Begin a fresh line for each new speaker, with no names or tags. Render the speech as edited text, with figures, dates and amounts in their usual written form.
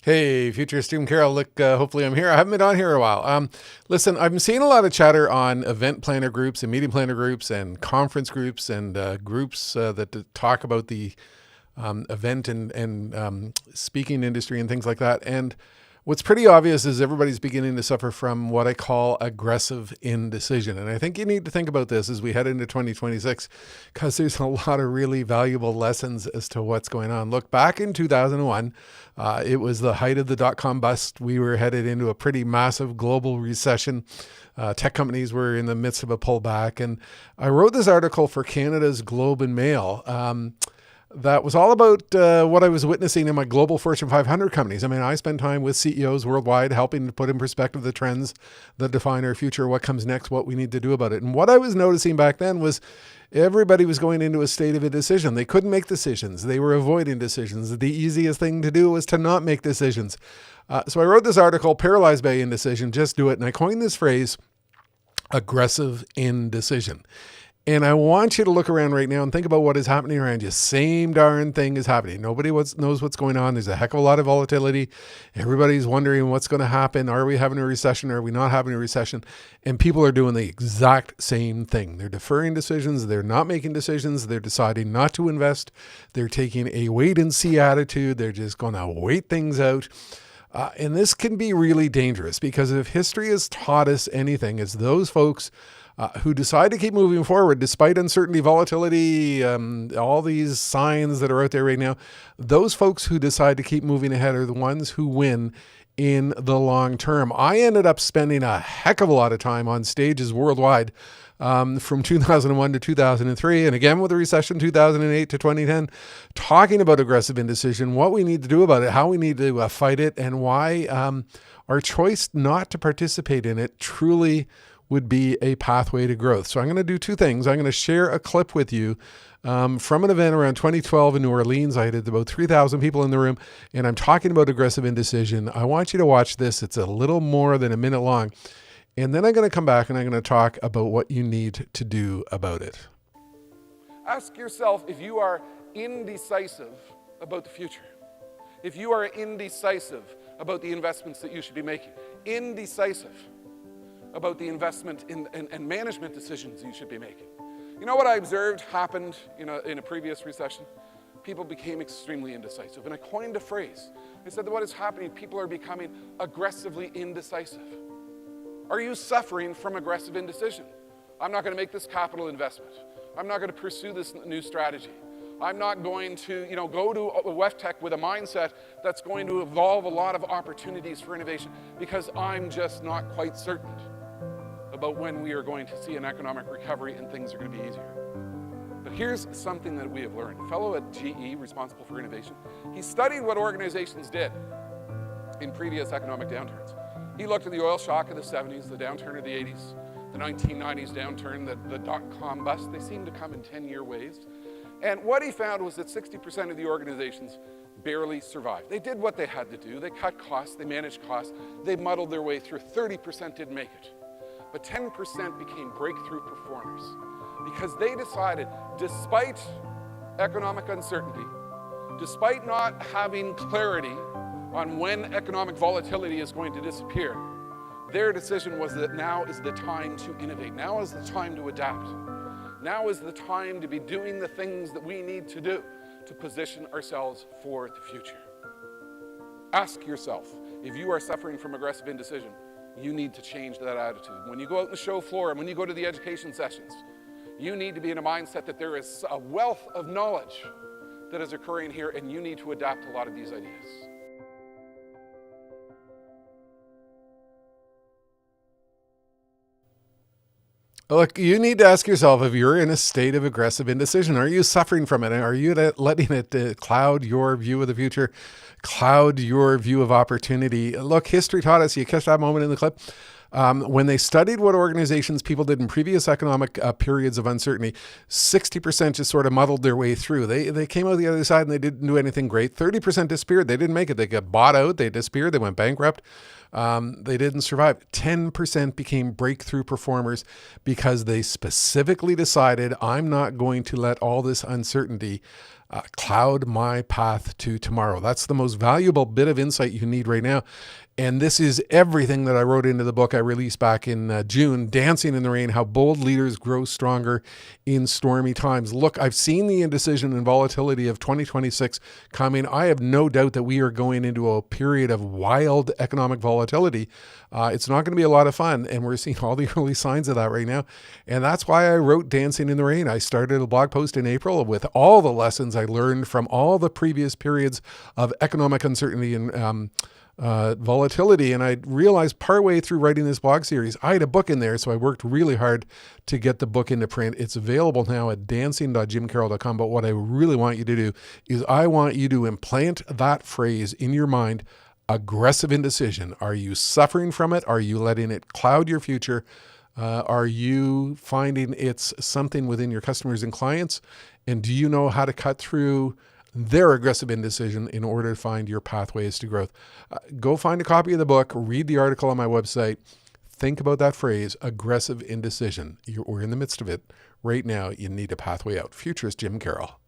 Hey, Futurist JIm Carroll. Look, hopefully I'm here. I haven't been on here in a while. Listen, I'm seeing a lot of chatter on event planner groups and meeting planner groups and conference groups and groups that talk about the event and speaking industry and things like that. And what's pretty obvious is everybody's beginning to suffer from what I call aggressive indecision. And I think you need to think about this as we head into 2026, because there's a lot of really valuable lessons as to what's going on. Look, back in 2001, it was the height of the dot-com bust. We were headed into a pretty massive global recession. Tech companies were in the midst of a pullback. And I wrote this article for Canada's Globe and Mail that was all about what I was witnessing in my global Fortune 500 companies. I mean, I spend time with CEOs worldwide, helping to put in perspective the trends that define our future, what comes next, what we need to do about it. And what I was noticing back then was everybody was going into a state of indecision. They couldn't make decisions. They were avoiding decisions. The easiest thing to do was to not make decisions. So I wrote this article, Paralyzed by Indecision, Just Do It. And I coined this phrase, aggressive indecision. And I want you to look around right now and think about what is happening around you. Same darn thing is happening. Nobody knows what's going on. There's a heck of a lot of volatility. Everybody's wondering what's going to happen. Are we having a recession? Are we not having a recession? And people are doing the exact same thing. They're deferring decisions. They're not making decisions. They're deciding not to invest. They're taking a wait and see attitude. They're just going to wait things out. And this can be really dangerous, because if history has taught us anything, it's those folks who decide to keep moving forward despite uncertainty, volatility, all these signs that are out there right now. Those folks who decide to keep moving ahead are the ones who win in the long term. I ended up spending a heck of a lot of time on stages worldwide from 2001 to 2003, and again with the recession 2008 to 2010, talking about aggressive indecision, what we need to do about it, how we need to fight it, and why our choice not to participate in it truly would be a pathway to growth. So I'm going to do two things. I'm going to share a clip with you from an event around 2012 in New Orleans. I had about 3,000 people in the room, and I'm talking about aggressive indecision. I want you to watch this. It's a little more than a minute long. And then I'm going to come back and I'm going to talk about what you need to do about it.
Ask yourself if you are indecisive about the future. If you are indecisive about the investments that you should be making. Indecisive about the investment and management decisions you should be making. You know what I observed happened in a previous recession? People became extremely indecisive. And I coined a phrase. I said that what is happening, people are becoming aggressively indecisive. Are you suffering from aggressive indecision? I'm not going to make this capital investment. I'm not going to pursue this new strategy. I'm not going to, go to wtih with a mindset that's going to evolve a lot of opportunities for innovation, because I'm just not quite certain about when we are going to see an economic recovery and things are going to be easier. But here's something that we have learned. A fellow at GE, responsible for innovation, he studied what organizations did in previous economic downturns. He looked at the oil shock of the 70s, the downturn of the 80s, the 1990s downturn, the dot-com bust. They seemed to come in 10-year waves. And what he found was that 60% of the organizations barely survived. They did what they had to do. They cut costs, they managed costs, they muddled their way through. 30% didn't make it. But 10% became breakthrough performers, because they decided, despite economic uncertainty, despite not having clarity on when economic volatility is going to disappear, their decision was that now is the time to innovate. Now is the time to adapt. Now is the time to be doing the things that we need to do to position ourselves for the future. Ask yourself, if you are suffering from aggressive indecision, you need to change that attitude. When you go out on the show floor and when you go to the education sessions, you need to be in a mindset that there is a wealth of knowledge that is occurring here, and you need to adapt a lot of these ideas.
Look, you need to ask yourself if you're in a state of aggressive indecision. Are you suffering from it? Are you letting it cloud your view of the future, cloud your view of opportunity? Look, history taught us, you catch that moment in the clip, when they studied what organizations people did in previous economic periods of uncertainty, 60% just sort of muddled their way through. They came out the other side and they didn't do anything great. 30% disappeared. They didn't make it. They got bought out. They disappeared. They went bankrupt. They didn't survive. 10% became breakthrough performers because they specifically decided, I'm not going to let all this uncertainty cloud my path to tomorrow. That's the most valuable bit of insight you need right now. And this is everything that I wrote into the book I released back in June, Dancing in the Rain, How Bold Leaders Grow Stronger in Stormy Times. Look, I've seen the indecision and volatility of 2026 coming. I have no doubt that we are going into a period of wild economic volatility. It's not going to be a lot of fun, and we're seeing all the early signs of that right now. And that's why I wrote Dancing in the Rain. I started a blog post in April with all the lessons I learned from all the previous periods of economic uncertainty and volatility. And I realized partway through writing this blog series, I had a book in there. So I worked really hard to get the book into print. It's available now at dancing.jimcarroll.com. But what I really want you to do is I want you to implant that phrase in your mind, aggressive indecision. Are you suffering from it? Are you letting it cloud your future? Are you finding it's something within your customers and clients? And do you know how to cut through their aggressive indecision in order to find your pathways to growth? Go find a copy of the book, read the article on my website, think about that phrase, aggressive indecision. We're in the midst of it right now. You need a pathway out. Futurist JIm Carroll.